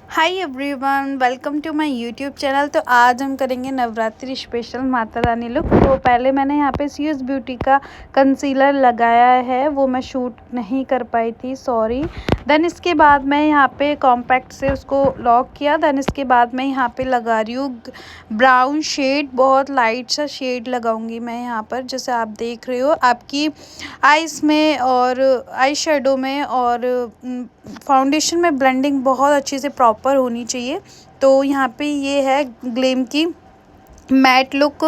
Hi everyone, welcome to my YouTube channel. तो आज हम करेंगे नवरात्रि स्पेशल माता रानी लुक। तो पहले मैंने यहाँ पे सीएस ब्यूटी का कंसीलर लगाया है, वो मैं शूट नहीं कर पाई थी, सॉरी। देन इसके बाद मैं यहाँ पे कॉम्पैक्ट से उसको लॉक किया। देन इसके बाद मैं यहाँ पे लगा रही हूँ ब्राउन शेड, बहुत लाइट सा शेड लगाऊंगी मैं यहाँ पर, जैसे आप देख रहे हो आपकी आईज में और आई शेडो में और फाउंडेशन में ब्लेंडिंग बहुत अच्छे से प्रॉपर होनी चाहिए। तो यहाँ पे ये है ग्लेम की matte look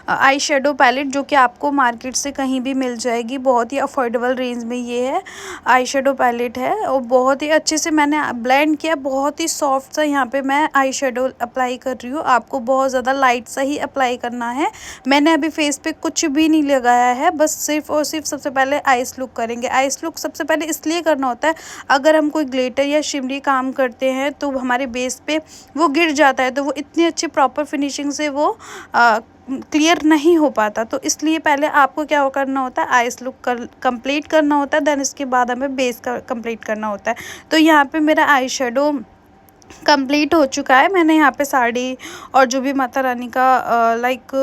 eyeshadow palette, जो कि आपको मार्केट से कहीं भी मिल जाएगी। बहुत ही अफोर्डेबल रेंज में ये है आई शेडो पैलेट है और बहुत ही अच्छे से मैंने ब्लेंड किया। बहुत ही सॉफ्ट सा यहाँ पे मैं आई शेडो अप्लाई कर रही हूँ। आपको बहुत ज़्यादा लाइट सा ही अप्लाई करना है। मैंने अभी फेस पे कुछ भी नहीं लगाया है, बस सिर्फ और सिर्फ सबसे पहले आइस लुक करेंगे। आइस लुक सबसे पहले इसलिए करना होता है, अगर हम कोई ग्लिटर या शिमरी काम करते हैं तो हमारे बेस पे वो गिर जाता है, तो वो इतनी अच्छी प्रॉपर फिनिशिंग से वो क्लियर नहीं हो पाता। तो इसलिए पहले आपको क्या करना होता है, आइस लुक कंप्लीट करना होता है। देन इसके बाद हमें बेस का कंप्लीट करना होता है। तो यहाँ पे मेरा आई शेडो कंप्लीट हो चुका है। मैंने यहाँ पे साड़ी और जो भी माता रानी का लाइक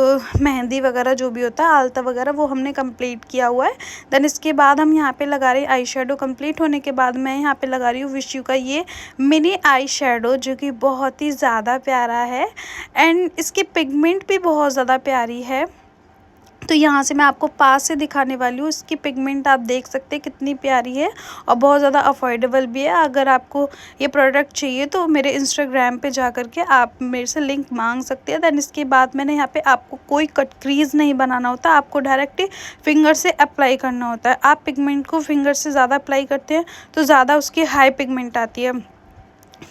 मेहंदी वगैरह जो भी होता है, आलता वगैरह, वो हमने कंप्लीट किया हुआ है। देन इसके बाद हम यहाँ पे लगा रहे हैं आई शेडो। कंप्लीट होने के बाद मैं यहाँ पे लगा रही हूँ विशु का ये मिनी आई शेडो, जो कि बहुत ही ज़्यादा प्यारा है एंड इसकी पिगमेंट भी बहुत ज़्यादा प्यारी है। तो यहाँ से मैं आपको पास से दिखाने वाली हूँ। इसकी पिगमेंट आप देख सकते हैं कितनी प्यारी है और बहुत ज़्यादा अफोर्डेबल भी है। अगर आपको ये प्रोडक्ट चाहिए तो मेरे इंस्टाग्राम पे जा कर के आप मेरे से लिंक मांग सकते हैं। दैन इसके बाद मैंने यहाँ पे आपको कोई कट क्रीज नहीं बनाना होता, आपको डायरेक्ट फिंगर से अप्लाई करना होता है। आप पिगमेंट को फिंगर से ज़्यादा अप्लाई करते हैं तो ज़्यादा उसकी हाई पिगमेंट आती है।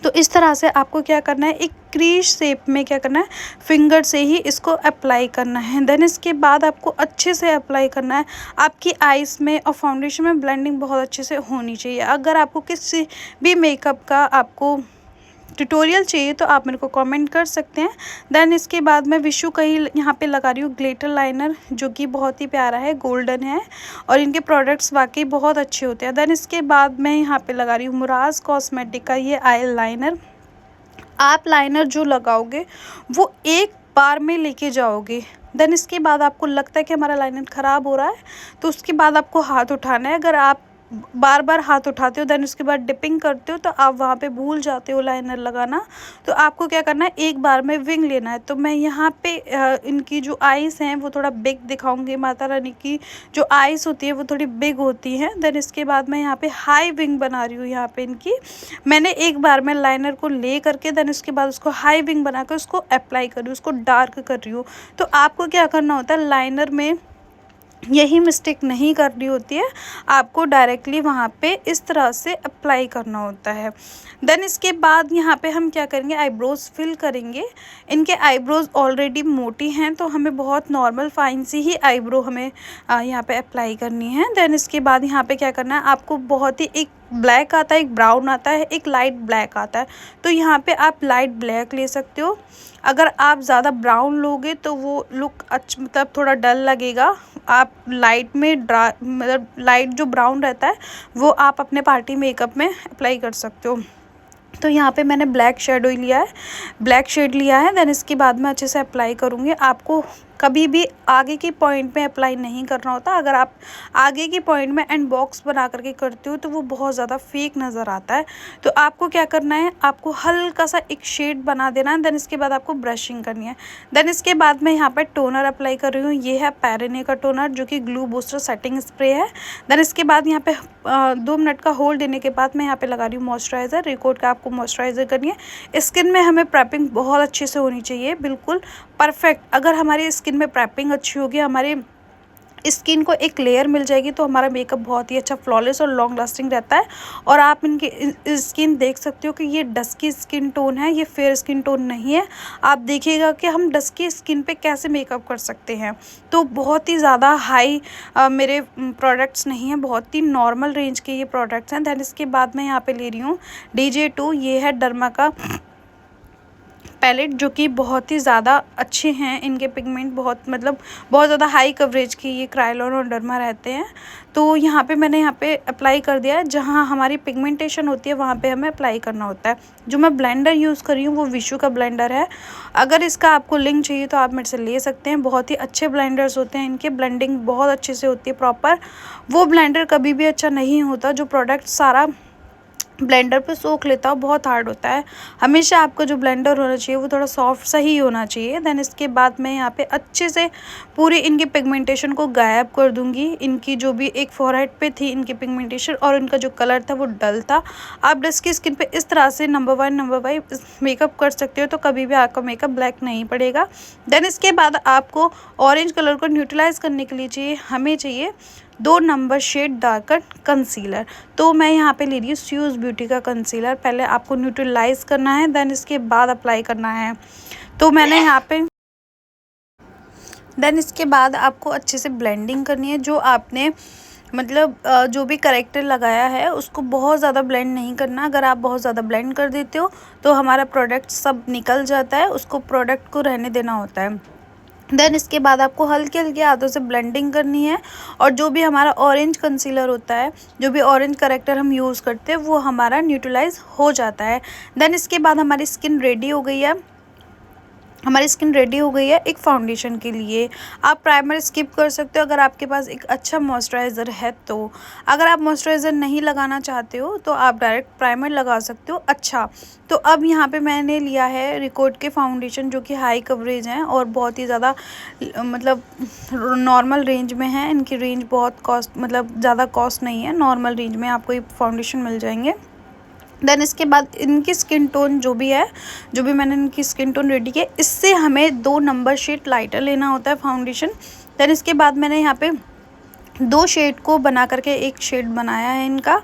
तो इस तरह से आपको क्या करना है, एक क्रीज शेप में क्या करना है, फिंगर से ही इसको अप्लाई करना है। देन इसके बाद आपको अच्छे से अप्लाई करना है। आपकी आईज में और फाउंडेशन में ब्लेंडिंग बहुत अच्छे से होनी चाहिए। अगर आपको किसी भी मेकअप का आपको ट्यूटोरियल चाहिए तो आप मेरे को कमेंट कर सकते हैं। देन इसके बाद मैं विशु का ही यहाँ पे लगा रही हूँ ग्लिटर लाइनर, जो कि बहुत ही प्यारा है, गोल्डन है और इनके प्रोडक्ट्स वाकई बहुत अच्छे होते हैं। देन इसके बाद मैं यहाँ पे लगा रही हूँ मुराज कॉस्मेटिक का ये आई लाइनर। आप लाइनर जो लगाओगे वो एक बार में लेके जाओगे। देन इसके बाद आपको लगता है कि हमारा लाइनर ख़राब हो रहा है तो उसके बाद आपको हाथ उठाना है। अगर आप बार बार हाथ उठाते हो देन उसके बाद डिपिंग करते हो तो आप वहाँ पे भूल जाते हो लाइनर लगाना। तो आपको क्या करना है, एक बार में विंग लेना है। तो मैं यहाँ पे इनकी जो आइज़ हैं वो थोड़ा बिग दिखाऊंगी। माता रानी की जो आइज़ होती है वो थोड़ी बिग होती हैं। देन इसके बाद मैं यहाँ पे हाई विंग बना रही हूँ। यहाँ पे इनकी मैंने एक बार में लाइनर को ले करके देन उसके बाद उसको हाई विंग बना कर उसको अप्लाई कर रही हूँ, उसको डार्क कर रही हूँ। तो आपको क्या करना होता है, लाइनर में यही मिस्टेक नहीं करनी होती है, आपको डायरेक्टली वहाँ पे इस तरह से अप्लाई करना होता है। देन इसके बाद यहाँ पे हम क्या करेंगे, आईब्रोज फिल करेंगे। इनके आईब्रोज ऑलरेडी मोटी हैं तो हमें बहुत नॉर्मल फाइन सी ही आईब्रो हमें यहाँ पे अप्लाई करनी है। देन इसके बाद यहाँ पे क्या करना है, आपको बहुत ही एक ब्लैक आता है, एक ब्राउन आता है, एक लाइट ब्लैक आता है। तो यहाँ पे आप लाइट ब्लैक ले सकते हो। अगर आप ज़्यादा ब्राउन लोगे तो वो लुक अच्छा मतलब थोड़ा डल लगेगा। आप लाइट में मतलब लाइट जो ब्राउन रहता है वो आप अपने पार्टी मेकअप में अप्लाई कर सकते हो। तो यहाँ पे मैंने ब्लैक शेडो लिया है, ब्लैक शेड लिया है। देन इसके बाद मैं अच्छे से अप्लाई करूँगी। आपको कभी भी आगे की पॉइंट में अप्लाई नहीं करना होता। अगर आप आगे की पॉइंट में एंड बॉक्स बना करके करते हो तो वो बहुत ज़्यादा फेक नज़र आता है। तो आपको क्या करना है, आपको हल्का सा एक शेड बना देना है। देन इसके बाद आपको ब्रशिंग करनी है। देन इसके बाद मैं यहाँ पर टोनर अप्लाई कर रही हूँ। ये है पैरेने का टोनर, जो कि ग्लू बूस्टर सेटिंग स्प्रे है। देन इसके बाद यहाँ पे 2 मिनट का होल्ड देने के बाद मैं यहाँ पे लगा रही हूँ मॉइस्चराइज़र। रिकॉर्ड का आपको मॉइस्चराइज़र करनी है। स्किन में हमें प्रेपिंग बहुत अच्छे से होनी चाहिए, बिल्कुल परफेक्ट। अगर हमारी स्किन में प्रेपिंग अच्छी होगी, हमारी स्किन को एक लेयर मिल जाएगी, तो हमारा मेकअप बहुत ही अच्छा फ्लॉलेस और लॉन्ग लास्टिंग रहता है। और आप इनकी स्किन देख सकते हो कि ये डस्की स्किन टोन है, ये फेयर स्किन टोन नहीं है। आप देखिएगा कि हम डस्की स्किन पे कैसे मेकअप कर सकते हैं। तो बहुत ही ज़्यादा हाई मेरे प्रोडक्ट्स नहीं हैं, बहुत ही नॉर्मल रेंज के ये प्रोडक्ट्स हैं। दैन इसके बाद मैं यहाँ पे ले रही हूँ DJ2। ये है डर्मा का पैलेट जो कि बहुत ही ज़्यादा अच्छे हैं। इनके पिगमेंट बहुत बहुत ज़्यादा हाई कवरेज की ये क्रायोलन और डर्मा रहते हैं। तो यहाँ पे मैंने अप्लाई कर दिया है। जहाँ हमारी पिगमेंटेशन होती है वहाँ पे हमें अप्लाई करना होता है। जो मैं ब्लेंडर यूज़ कर रही हूँ वो विशु का ब्लेंडर है। अगर इसका आपको लिंक चाहिए तो आप मेरे से ले सकते हैं। बहुत ही अच्छे ब्लेंडर्स होते हैं, इनके ब्लेंडिंग बहुत अच्छे से होती है प्रॉपर। वो ब्लेंडर कभी भी अच्छा नहीं होता जो प्रोडक्ट सारा ब्लेंडर पे सोख लेता है, बहुत हार्ड होता है। हमेशा आपका जो ब्लेंडर होना चाहिए वो थोड़ा सॉफ्ट सा ही होना चाहिए। देन इसके बाद मैं यहाँ पे अच्छे से पूरी इनकी पिगमेंटेशन को गायब कर दूंगी। इनकी जो भी एक फोरहेड पे थी इनकी पिगमेंटेशन और इनका जो कलर था वो डल था। आप जिसकी स्किन पे इस तरह से नंबर 1 नंबर 5 मेकअप कर सकते हो तो कभी भी आपका मेकअप ब्लैक नहीं पड़ेगा। देन इसके बाद आपको ऑरेंज कलर को न्यूट्रलाइज करने के लिए हमें चाहिए 2 नंबर शेड डार्कर कंसीलर। तो मैं यहाँ पे ले रही हूँ स्यूज ब्यूटी का कंसीलर। पहले आपको न्यूट्रलाइज करना है, देन इसके बाद अप्लाई करना है। तो मैंने यहाँ पे देन इसके बाद आपको अच्छे से ब्लेंडिंग करनी है। जो आपने जो भी करेक्टर लगाया है उसको बहुत ज़्यादा ब्लेंड नहीं करना। अगर आप बहुत ज़्यादा ब्लेंड कर देते हो तो हमारा प्रोडक्ट सब निकल जाता है, उसको प्रोडक्ट को रहने देना होता है। देन इसके बाद आपको हल्के हल्के हाथों से ब्लेंडिंग करनी है और जो भी हमारा ऑरेंज कंसीलर होता है, जो भी ऑरेंज करेक्टर हम यूज़ करते हैं वो हमारा न्यूट्रलाइज हो जाता है। देन इसके बाद हमारी स्किन रेडी हो गई है। एक फाउंडेशन के लिए। आप प्राइमर स्किप कर सकते हो अगर आपके पास एक अच्छा मॉइस्चराइज़र है तो। अगर आप मॉइस्चराइज़र नहीं लगाना चाहते हो तो आप डायरेक्ट प्राइमर लगा सकते हो। अच्छा, तो अब यहाँ पे मैंने लिया है रिकॉर्ड के फाउंडेशन जो कि हाई कवरेज हैं और बहुत ही ज़्यादा नॉर्मल रेंज में है। इनकी रेंज बहुत ज़्यादा कॉस्ट नहीं है, नॉर्मल रेंज में आपको ये फाउंडेशन मिल जाएंगे। देन इसके बाद इनकी स्किन टोन जो भी मैंने इनकी स्किन टोन रेडी किया, इससे हमें 2 नंबर शेड लाइटर लेना होता है फाउंडेशन। देन इसके बाद मैंने यहाँ पे 2 शेड को बना करके एक शेड बनाया है इनका।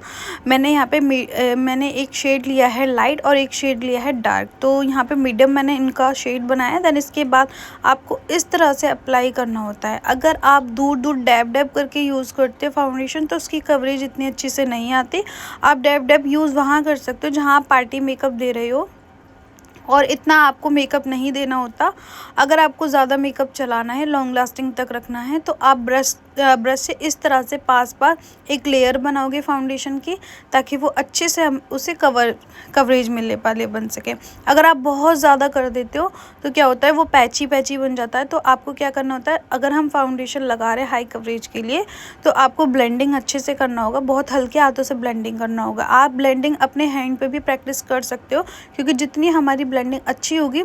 मैंने यहाँ पे मैंने एक शेड लिया है लाइट और एक शेड लिया है डार्क। तो यहाँ पे मीडियम मैंने इनका शेड बनाया है। देन इसके बाद आपको इस तरह से अप्लाई करना होता है। अगर आप दूर दूर डैब डैब करके यूज़ करते हो फाउंडेशन तो उसकी कवरेज इतनी अच्छी से नहीं आती। आप डैब डैब यूज़ वहाँ कर सकते हो जहाँ आप पार्टी मेकअप दे रहे हो और इतना आपको मेकअप नहीं देना होता। अगर आपको ज़्यादा मेकअप चलाना है, लॉन्ग लास्टिंग तक रखना है तो आप ब्रश से इस तरह से पास एक लेयर बनाओगे फाउंडेशन की, ताकि वो अच्छे से हम उसे कवरेज मिलने वाले बन सके। अगर आप बहुत ज़्यादा कर देते हो तो क्या होता है वो पैची बन जाता है। तो आपको क्या करना होता है, अगर हम फाउंडेशन लगा रहे हैं हाई कवरेज के लिए तो आपको ब्लेंडिंग अच्छे से करना होगा, बहुत हल्के हाथों से ब्लेंडिंग करना होगा। आप ब्लेंडिंग अपने हैंड पे भी प्रैक्टिस कर सकते हो, क्योंकि जितनी हमारी ब्लेंडिंग अच्छी होगी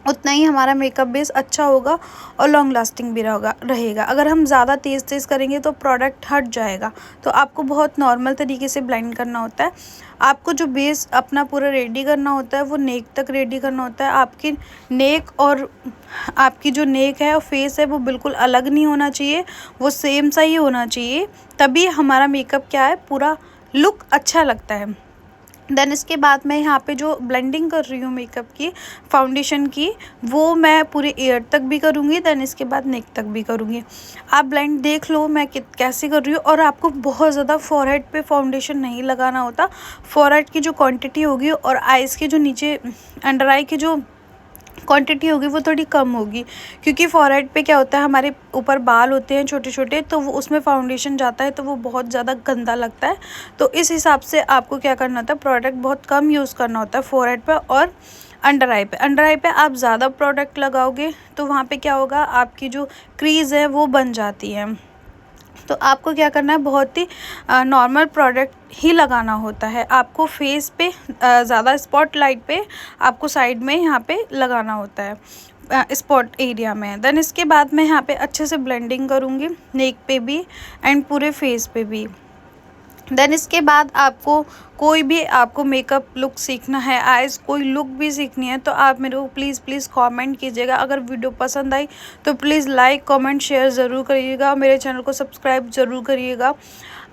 उतना ही हमारा मेकअप बेस अच्छा होगा और लॉन्ग लास्टिंग भी रहेगा। अगर हम ज़्यादा तेज़ करेंगे तो प्रोडक्ट हट जाएगा। तो आपको बहुत नॉर्मल तरीके से ब्लेंड करना होता है। आपको जो बेस अपना पूरा रेडी करना होता है वो नेक तक रेडी करना होता है। आपकी नेक और आपकी जो नेक है और फेस है वो बिल्कुल अलग नहीं होना चाहिए, वो सेम सा ही होना चाहिए, तभी हमारा मेकअप क्या है पूरा लुक अच्छा लगता है। देन इसके बाद मैं यहाँ पे जो ब्लेंडिंग कर रही हूँ मेकअप की फाउंडेशन की, वो मैं पूरे ईयर तक भी करूँगी। देन इसके बाद नेक तक भी करूँगी। आप ब्लेंड देख लो मैं कैसे कर रही हूँ। और आपको बहुत ज़्यादा फॉरहेड पे फाउंडेशन नहीं लगाना होता। फॉरहेड की जो क्वांटिटी होगी और आइज़ के जो नीचे अंडर आई की जो क्वांटिटी होगी वो थोड़ी कम होगी, क्योंकि फॉरहेड पे क्या होता है हमारे ऊपर बाल होते हैं छोटे छोटे, तो वो उसमें फाउंडेशन जाता है तो वो बहुत ज़्यादा गंदा लगता है। तो इस हिसाब से आपको क्या करना होता है, प्रोडक्ट बहुत कम यूज़ करना होता है फॉरहेड पे और अंडर आई पे आप ज़्यादा प्रोडक्ट लगाओगे तो वहाँ पे क्या होगा, आपकी जो क्रीज़ है वो बन जाती है। तो आपको क्या करना है, बहुत ही नॉर्मल प्रोडक्ट ही लगाना होता है। आपको फेस पे ज़्यादा स्पॉटलाइट पे आपको साइड में यहाँ पे लगाना होता है स्पॉट एरिया में। देन इसके बाद मैं यहाँ पे अच्छे से ब्लेंडिंग करूँगी नेक पे भी एंड पूरे फेस पे भी। देन इसके बाद आपको कोई भी आपको मेकअप लुक सीखना है, आइज़ कोई लुक भी सीखनी है तो आप मेरे को प्लीज़ कमेंट कीजिएगा। अगर वीडियो पसंद आई तो प्लीज़ लाइक कमेंट शेयर ज़रूर करिएगा। मेरे चैनल को सब्सक्राइब ज़रूर करिएगा।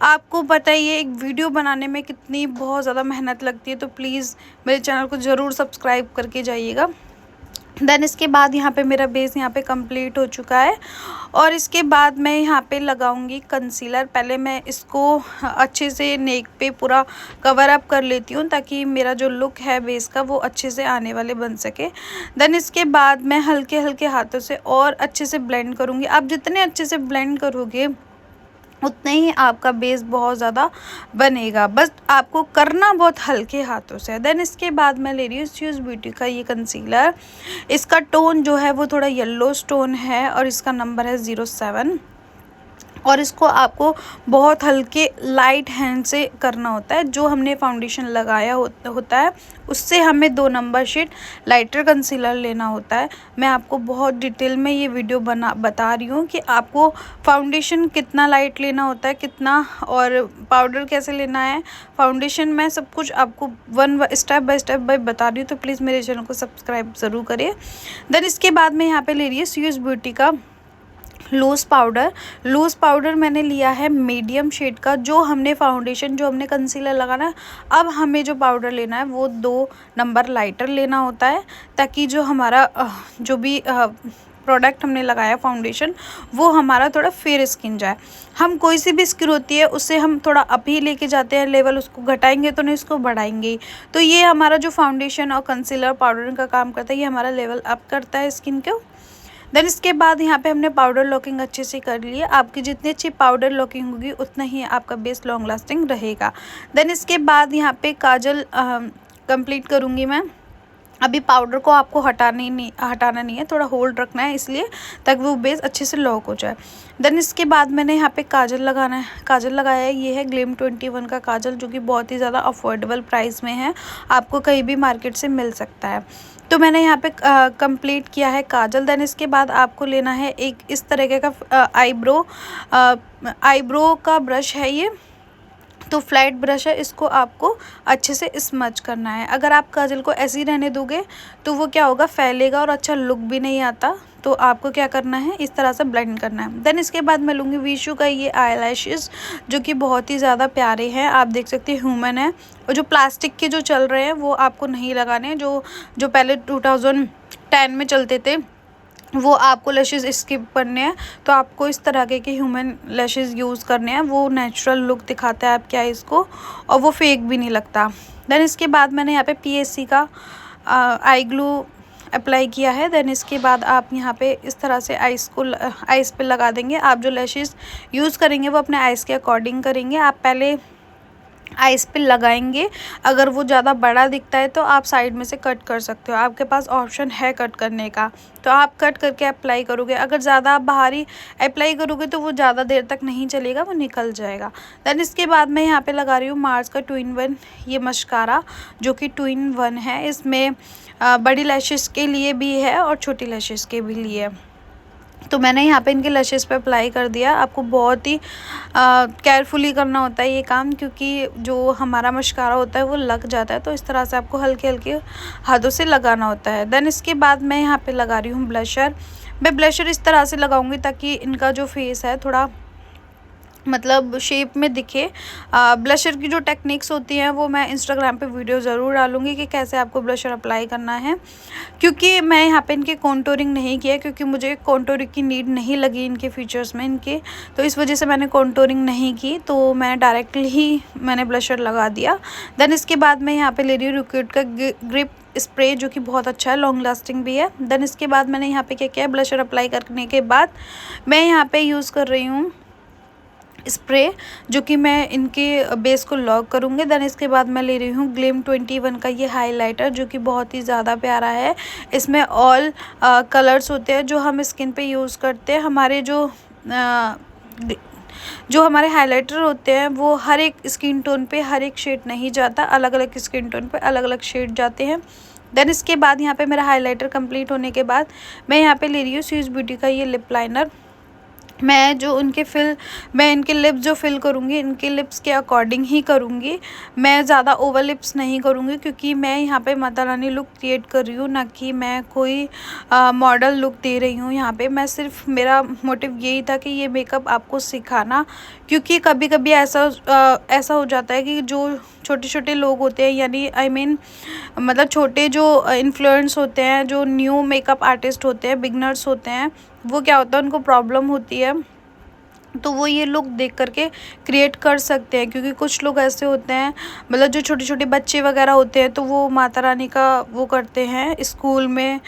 आपको पता ही है एक वीडियो बनाने में कितनी बहुत ज़्यादा मेहनत लगती है, तो प्लीज़ मेरे चैनल को ज़रूर सब्सक्राइब करके जाइएगा। देन इसके बाद यहाँ पे मेरा बेस यहाँ पे कंप्लीट हो चुका है और इसके बाद मैं यहाँ पे लगाऊंगी कंसीलर। पहले मैं इसको अच्छे से नेक पे पूरा कवर अप कर लेती हूँ ताकि मेरा जो लुक है बेस का वो अच्छे से आने वाले बन सके। देन इसके बाद मैं हल्के हल्के हाथों से और अच्छे से ब्लेंड करूँगी। आप जितने अच्छे से ब्लेंड करोगे उतने ही आपका बेस बहुत ज़्यादा बनेगा। बस आपको करना बहुत हल्के हाथों से। देन इसके बाद मैं ले रही हूँ स्यूज ब्यूटी का ये कंसीलर। इसका टोन जो है वो थोड़ा येलो टोन है और इसका नंबर है 07 और इसको आपको बहुत हल्के लाइट हैंड से करना होता है। जो हमने फाउंडेशन लगाया होता है उससे हमें 2 नंबर शेड लाइटर कंसीलर लेना होता है। मैं आपको बहुत डिटेल में ये वीडियो बता रही हूँ कि आपको फाउंडेशन कितना लाइट लेना होता है, कितना, और पाउडर कैसे लेना है। फाउंडेशन मैं सब कुछ आपको स्टेप बाय स्टेप बता रही हूँ, तो प्लीज़ मेरे चैनल को सब्सक्राइब ज़रूर करिए। देन इसके बाद मैं यहाँ पे ले रही हूँ स्यूज ब्यूटी का लूज़ पाउडर मैंने लिया है मीडियम शेड का। जो हमने फाउंडेशन, जो हमने कंसीलर लगाना है, अब हमें जो पाउडर लेना है वो 2 नंबर लाइटर लेना होता है ताकि जो हमारा जो भी प्रोडक्ट हमने लगाया फाउंडेशन वो हमारा थोड़ा फेयर स्किन जाए। हम कोई सी भी स्किन होती है उससे हम थोड़ा अप ही लेके जाते हैं लेवल, उसको घटाएंगे तो नहीं, उसको बढ़ाएंगे ही। तो ये हमारा जो फाउंडेशन और कंसीलर पाउडर का काम करता है, ये हमारा लेवल अप करता है स्किन को। देन इसके बाद यहाँ पे हमने पाउडर लॉकिंग अच्छे से कर ली है। आपकी जितनी अच्छी पाउडर लॉकिंग होगी उतना ही आपका बेस लॉन्ग लास्टिंग रहेगा। देन इसके बाद यहाँ पे काजल कंप्लीट करूँगी मैं। अभी पाउडर को आपको हटाना नहीं है, थोड़ा होल्ड रखना है इसलिए, ताकि वो बेस अच्छे से लॉक हो जाए। देन इसके बाद मैंने यहाँ पे काजल लगाया है। ये है ग्लेम 21 का काजल, जो कि बहुत ही ज़्यादा अफोर्डेबल प्राइस में है, आपको कहीं भी मार्केट से मिल सकता है। तो मैंने यहाँ पे कंप्लीट किया है काजल। देन इसके बाद आपको लेना है एक इस तरीके का आईब्रो का ब्रश है ये, तो फ्लैट ब्रश है, इसको आपको अच्छे से स्मच करना है। अगर आप काजल को ऐसे ही रहने दोगे तो वो क्या होगा, फैलेगा और अच्छा लुक भी नहीं आता। तो आपको क्या करना है, इस तरह से ब्लेंड करना है। देन इसके बाद मैं लूँगी वीशू का ये आई लैशेज़, जो कि बहुत ही ज़्यादा प्यारे हैं। आप देख सकते हैं ह्यूमन है, और जो प्लास्टिक के जो चल रहे हैं वो आपको नहीं लगाने हैं। जो पहले 2010 में चलते थे वो आपको लैशेज़ स्किप करने हैं। तो आपको इस तरह के ह्यूमन लैशेज़ यूज़ करने हैं, वो नेचुरल लुक दिखाता है आपके आइज़ को और वो फेक भी नहीं लगता। देन इसके बाद मैंने यहाँ पे PSC का आई ग्लू अप्लाई किया है। देन इसके बाद आप यहाँ पे इस तरह से आइज़ पे लगा देंगे। आप जो लैशेज़ यूज़ करेंगे वो अपने आइज़ के अकॉर्डिंग करेंगे। आप पहले आइज़ पे लगाएंगे, अगर वो ज़्यादा बड़ा दिखता है तो आप साइड में से कट कर सकते हो, आपके पास ऑप्शन है कट करने का, तो आप कट करके अप्लाई करोगे। अगर ज़्यादा आप बाहरी अप्लाई करोगे तो वो ज़्यादा देर तक नहीं चलेगा, वो निकल जाएगा। देन इसके बाद मैं यहाँ पे लगा रही हूँ मार्स का 2-in-1 ये मस्कारा, जो कि 2-in-1 है। इसमें बड़ी लैशेज़ के लिए भी है और छोटी लैशेज़ के भी लिए। तो मैंने यहाँ पे इनके लैशेज़ पे अप्लाई कर दिया। आपको बहुत ही केयरफुली करना होता है ये काम, क्योंकि जो हमारा मस्कारा होता है वो लग जाता है। तो इस तरह से आपको हल्के हल्के हाथों से लगाना होता है। देन इसके बाद मैं यहाँ पे लगा रही हूँ ब्लशर। मैं ब्लशर इस तरह से लगाऊंगी ताकि इनका जो फेस है थोड़ा मतलब शेप में दिखे। ब्लशर की जो टेक्निक्स होती हैं वो मैं इंस्टाग्राम पे वीडियो ज़रूर डालूंगी कि कैसे आपको ब्लशर अप्लाई करना है, क्योंकि मैं यहाँ पे इनके कॉन्टूरिंग नहीं किया, क्योंकि मुझे कॉन्टूरिंग की नीड नहीं लगी इनके फीचर्स में इनके, तो इस वजह से मैंने कॉन्टूरिंग नहीं की। तो मैं डायरेक्टली ही मैंने ब्लशर लगा दिया। देन इसके बाद मैं यहाँ पर ले रही हूँ रिक्विड का ग्रिप स्प्रे, जो कि बहुत अच्छा है, लॉन्ग लास्टिंग भी है। देन इसके बाद मैंने यहाँ पे क्या किया, ब्लशर अप्लाई करने के बाद मैं यहाँ पे यूज़ कर रही हूँ स्प्रे, जो कि मैं इनके बेस को लॉक करूँगी। देन इसके बाद मैं ले रही हूँ ग्लेम 21 का ये हाइलाइटर, जो कि बहुत ही ज़्यादा प्यारा है। इसमें ऑल कलर्स होते हैं जो हम स्किन पे यूज़ करते हैं। हमारे जो हमारे हाइलाइटर होते हैं वो हर एक स्किन टोन पे हर एक शेड नहीं जाता, अलग अलग स्किन टोन पे अलग अलग शेड जाते हैं। देन इसके बाद यहाँ पे मेरा हाइलाइटर कंप्लीट होने के बाद मैं यहाँ पे ले रही हूँ स्विस ब्यूटी का ये लिप लाइनर। मैं इनके लिप्स जो फिल करूँगी इनके लिप्स के अकॉर्डिंग ही करूँगी। मैं ज़्यादा ओवर लिप्स नहीं करूँगी, क्योंकि मैं यहाँ पे माता रानी लुक क्रिएट कर रही हूँ, ना कि मैं कोई मॉडल लुक दे रही हूँ। यहाँ पे मैं सिर्फ, मेरा मोटिव यही था कि ये मेकअप आपको सिखाना, क्योंकि कभी कभी ऐसा हो जाता है कि जो छोटे छोटे लोग होते हैं, यानी आई मीन मतलब छोटे जो इन्फ्लुएंस होते हैं, जो न्यू मेकअप आर्टिस्ट होते हैं, बिगनर्स होते हैं, वो क्या होता है उनको प्रॉब्लम होती है, तो वो ये लोग देख करके क्रिएट कर सकते हैं। क्योंकि कुछ लोग ऐसे होते हैं, मतलब जो छोटे छोटे बच्चे वगैरह होते हैं, तो वो माता रानी का वो करते हैं, स्कूल में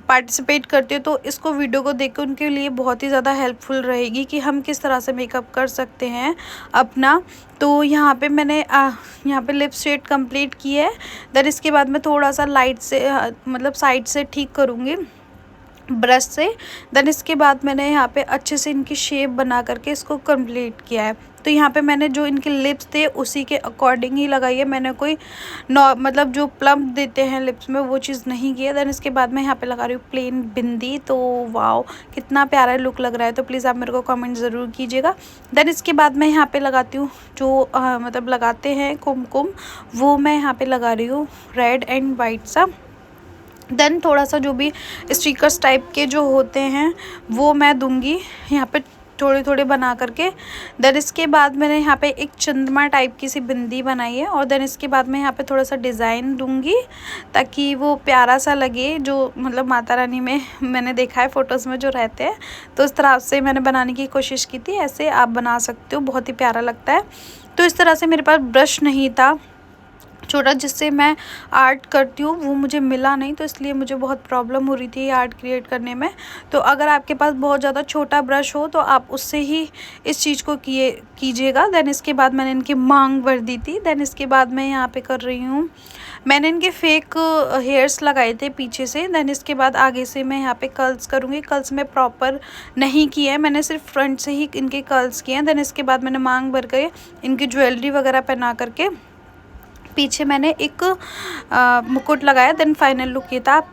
पार्टिसिपेट करते हैं। तो इसको वीडियो को देख के उनके लिए बहुत ही ज़्यादा हेल्पफुल रहेगी कि हम किस तरह से मेकअप कर सकते हैं अपना। तो यहाँ पे मैंने यहाँ पे लिप शेड कंप्लीट की है। देन इसके बाद मैं थोड़ा सा लाइट से मतलब साइड से ठीक करूँगी ब्रश से। देन इसके बाद मैंने यहाँ पे अच्छे से इनकी शेप बना करके इसको कंप्लीट किया है। तो यहाँ पे मैंने जो इनके लिप्स थे उसी के अकॉर्डिंग ही लगाई है, मैंने कोई मतलब जो प्लम्प देते हैं लिप्स में वो चीज़ नहीं की है। देन इसके बाद मैं यहाँ पे लगा रही हूँ प्लेन बिंदी। तो वाओ कितना प्यारा लुक लग रहा है, तो प्लीज़ आप मेरे को कमेंट ज़रूर कीजिएगा। देन इसके बाद मैं यहाँ पे लगाती हूँ जो मतलब लगाते हैं कुमकुम, वो मैं यहाँ पे लगा रही हूँ रेड एंड वाइट सा। देन थोड़ा सा जो भी स्टिकर्स टाइप के जो होते हैं वो मैं दूंगी यहाँ पे थोड़े थोड़े बना करके। देन इसके बाद मैंने यहाँ पे एक चंद्रमा टाइप की सी बिंदी बनाई है, और देन इसके बाद मैं यहाँ पे थोड़ा सा डिज़ाइन दूंगी ताकि वो प्यारा सा लगे, जो मतलब माता रानी में मैंने देखा है फ़ोटोज़ में जो रहते हैं, तो इस तरह से मैंने बनाने की कोशिश की थी। ऐसे आप बना सकते हो, बहुत ही प्यारा लगता है। तो इस तरह से मेरे पास ब्रश नहीं था छोटा जिससे मैं आर्ट करती हूँ, वो मुझे मिला नहीं, तो इसलिए मुझे बहुत प्रॉब्लम हो रही थी आर्ट क्रिएट करने में। तो अगर आपके पास बहुत ज़्यादा छोटा ब्रश हो तो आप उससे ही इस चीज़ को कीजिएगा। देन इसके बाद मैंने इनकी मांग भर दी थी। देन इसके बाद मैं यहाँ पे कर रही हूँ, मैंने इनके फेक हेयर्स लगाए थे पीछे से। देन इसके बाद आगे से मैं यहाँ पे कर्ल्स करूँगी। कर्ल्स में प्रॉपर नहीं किए हैं, मैंने सिर्फ फ्रंट से ही इनके कर्ल्स किए हैं। देन इसके बाद मैंने मांग भर के इनकी ज्वेलरी वगैरह पहना करके पीछे मैंने एक मुकुट लगाया। देन फाइनल लुक ये था। आप